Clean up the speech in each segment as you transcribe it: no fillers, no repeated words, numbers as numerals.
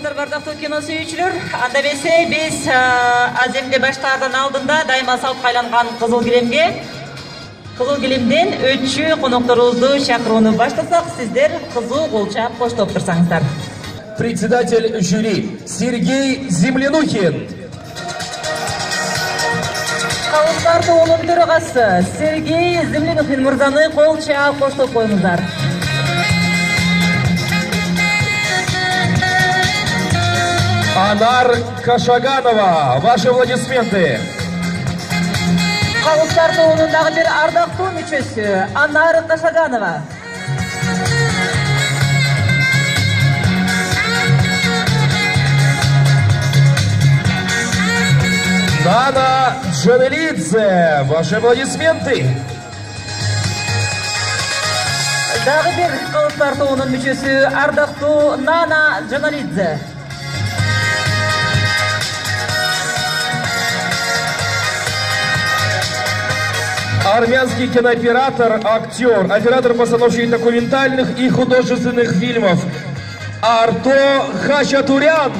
саламатсыздар, бардактуу кино сүйүүчүлөр. Анда бесе биз аземде баштаардан алдында дайыма салып кайланган кызыл килемден өтчү конокторубузду чакырууну баштасак, сиздер кызуу кол чаап коштоп турсаңыздар. Председатель жюри Сергей Землянухин. Калыптар тобунун төрагасы Сергей Землянухин мырзаны кол чаап коштоп коюңуздар. Анар Кашаганова, ваши аплодисменты. Калыптар тобунун дагы бир ардактуу мүчөсү Анар Кашаганова. Нана Джанелидзе, ваши аплодисменты. Дагы бир калыптар тобунун мүчөсү ардактуу Нана Джанелидзе. Армянский кинооператор, актер, оператор постановщик документальных и художественных фильмов Арто Хачатурян.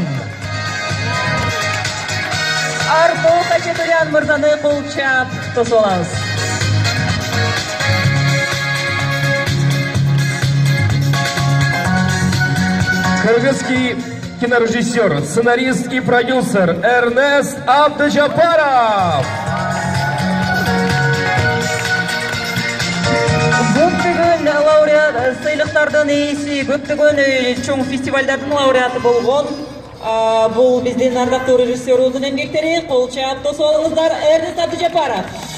Арто Хачатурян мырзаны кол чаап тосуп алабыз. Кыргызский кинорежиссер, сценарист и продюсер Эрнест Абдыжапаров. Көптөгөн лауреат сыйлыктардын ээси, көптөгөн чоң фестивалдардын лауреаты болгон бул биздин ардактуу режиссерубуздун эмгектери. Кол чаап тосуп алыңыздар, Эрнест Абдыжапаров.